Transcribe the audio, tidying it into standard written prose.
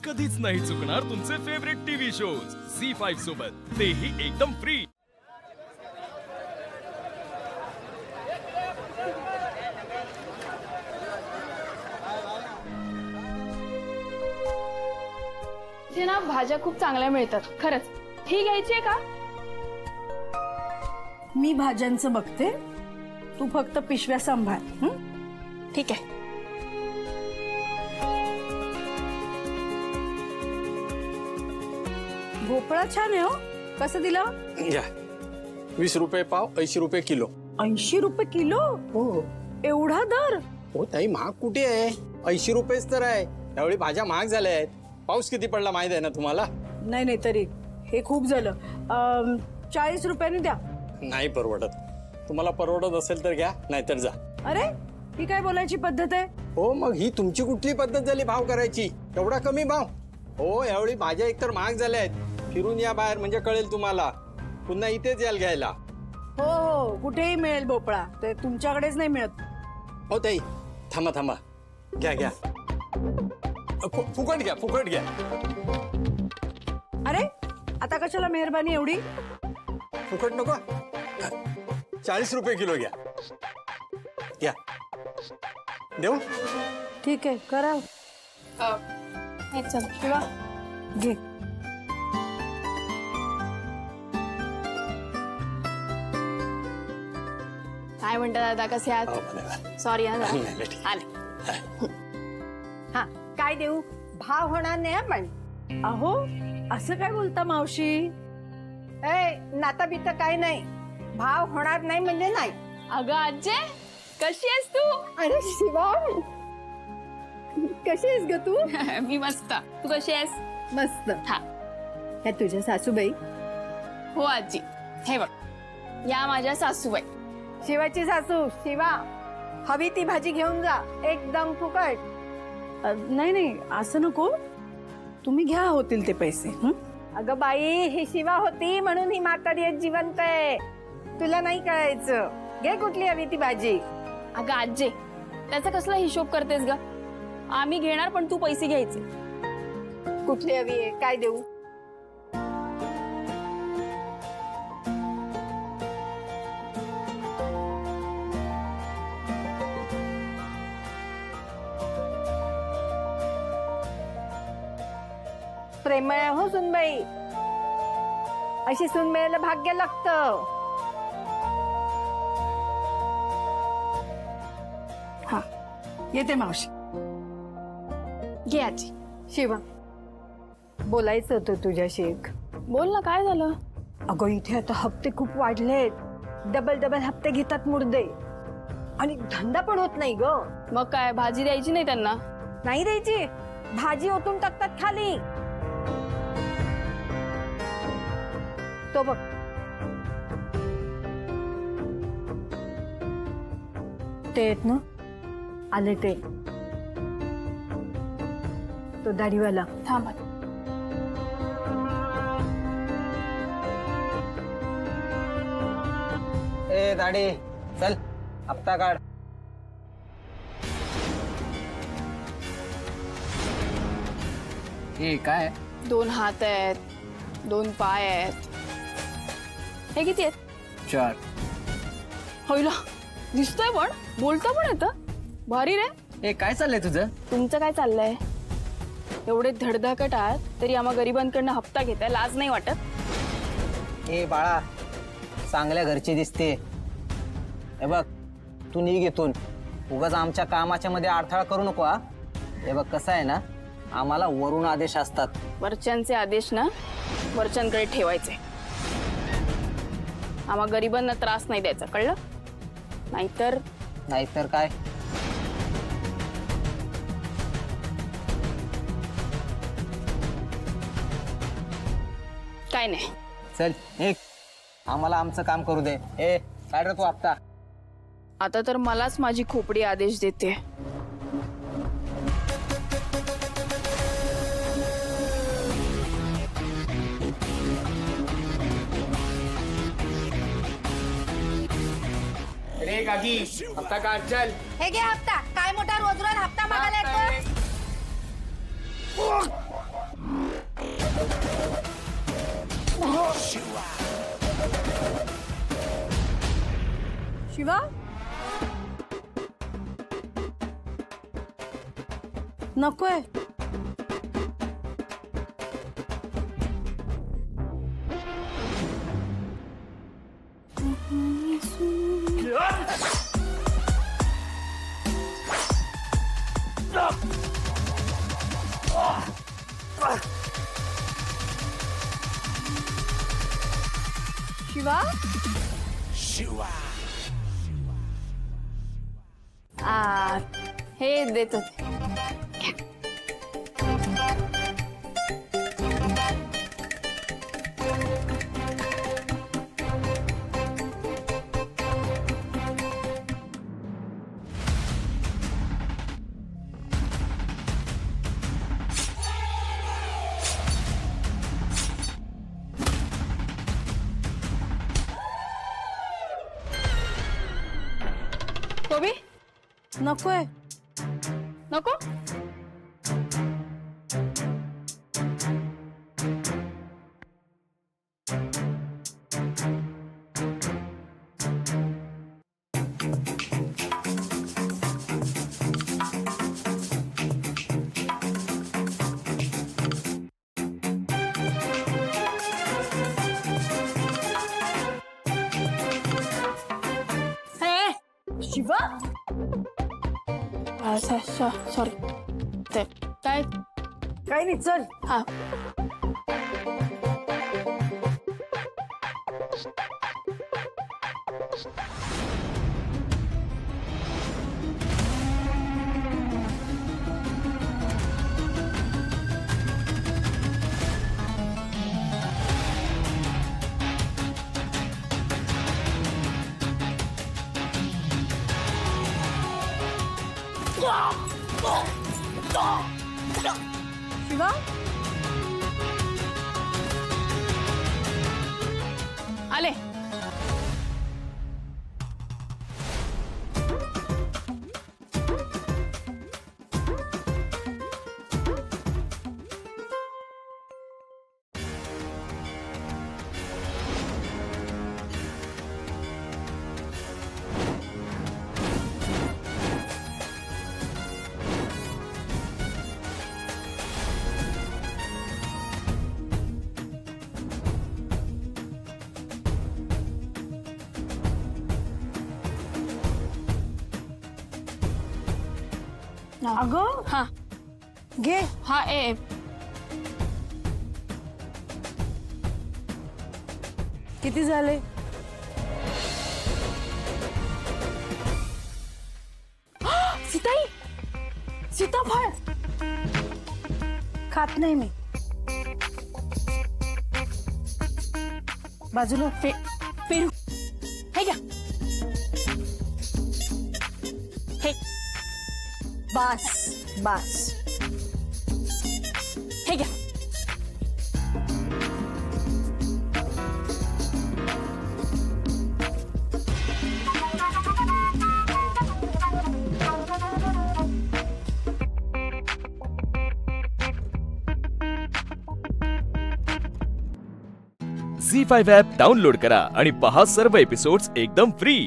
कधीच नाही चुकणार तुमचे फेवरेट टीव्ही शोज झी5 सोबत, तेही एकदम फ्री। इथे ना भाज्या खूप चांगल्या मिळतात खरंच। ही घ्यायची आहे का? मी भाज्यांचं बघते, तू फक्त पिशव्या सांभाळ। ठीक आहे। भोपळा छान आहे हो, कसं दिला? घ्या, 20 रुपये पाव, 80 रुपये किलो। 80 रुपये किलो? हो। एवढा दर? हो ताई, महाग कुठे आहे? 80 रुपयेच तर आहे। त्यावेळी भाज्या महाग झाल्या आहेत। पाऊस किती पडला माहित आहे ना तुम्हाला? नाही नाही, तरी हे खूप झालं। 40 रुपयांनी द्या। नाही परवडत। तुम्हाला परवडत असेल तर घ्या, नाहीतर जा। अरे ही काय बोलायची पद्धत आहे? हो, मग ही तुमची कुठली पद्धत झाली भाव करायची? एवढा कमी भाव? हो, यावेळी भाज्या एकतर महाग झाल्या आहेत। फिरून या बाहेर म्हणजे कळेल तुम्हाला। पुन्हा इथेच याल घ्यायला। हो हो, कुठेही मिळेल भोपळा, ते तुमच्याकडेच नाही मिळत। हो ताई, थांबा थांबा, घ्या घ्या, फुकट घ्या, फुकट घ्या। अरे आता कशाला मेहरबानी एवढी? फुकट नको, 40 रुपये किलो घ्या। घ्या, देऊ? ठीक आहे, करा। चल किंवा घे। काय म्हणता दादा, कसे आहात? सॉरी आले। हा, काय देऊ? भाव होणार नाही पण। अहो असं काय बोलता मावशी? नाता बिता काय नाही, भाव होणार नाही म्हणजे नाही। अगं आजे, कशी आहेस तू? अरे शिवा, कशी आहेस ग तू? मी मस्त, तू कशी आहेस? मस्त। हा, ह्या तुझ्या सासूबाई? हो आजी, हे बघ, या माझ्या सासूबाई। शिवाची सासू। शिवा, हवी ती भाजी घेऊन जा, एकदम फुकट। नाही नाही, असं नको, तुम्ही घ्या होतील ते पैसे। अगं बाई, ही शिवा होती म्हणून ही म्हातारी आज जिवंत आहे, तुला नाही कळायचं। घे कुठली हवी ती भाजी। अगं आजे, त्याचा कसला हिशोब करतेस ग? आम्ही घेणार पण तू पैसे घ्यायचे। कुठली हवी आहे, काय देऊ? प्रेमळ हो सुनबाई, अशी सून मिळायला भाग्य लागतं। हा, येते मावशी। घे आजी। शिवा, बोलायचं होतं तुझ्याशी एक। बोल ना, काय झालं? अगं इथे आता हप्ते खूप वाढलेत, डबल डबल हप्ते घेतात मुर्दे, आणि धंदा पण होत नाही ग। मग काय, भाजी द्यायची नाही त्यांना? नाही द्यायची, भाजी ओतून टाकतात खाली। तो बघ, ते आहेत ना, आले ते, तो दाढीवाला। थांब, ए दाढी, चल हप्ता काढ। हे काय? 2 हात आहेत, 2 पाय आहेत। हे किती आहेत? 4। होईला, दिसतोय पण, बोलता पण येतं, भारी रे। हे काय चाललंय तुझं? तुमचं काय चाललंय? एवढे धडधाकट आहात तरी आम्हा गरिबांकडनं हप्ता घेताय, लाज नाही वाटत? ए बाळा, चांगल्या घरची दिसते। हे बघ, तू निघ इथून, उगाच आमच्या कामाच्या मध्ये अडथळा करू नको। हा, हे बघ कसं आहे ना, आम्हाला वरून आदेश असतात। वरच्यांचे आदेश ना वरच्यांकडे ठेवायचे, आम्हा गरिबांना त्रास नाही द्यायचा, कळलं? नाहीतर काय? काय नाही। चल एक, आम्हाला आमचं काम करू दे। ए काय रे तू हप्ता? आता तर मलाच माझी खोपडी आदेश देते। रे काकी, हप्ता काढ, चल। हे घे हप्ता। काय मोठा रोज रोज हप्ता मागायला येतो? शिवा नकोय. शिवा हे देत होते. कोबी नकोय. नको. शिवा सॉरी ते काय काही नाही चल. हा शिवा आले. अगं हा घे. हा ए किती झाले? सीताई सीताफळ खात नाही मी. बाजूला पेरू हे घ्या. हे बास बास. हे घ्या. झी5 ॲप डाउनलोड करा आणि पहा सर्व एपिसोड्स एकदम फ्री.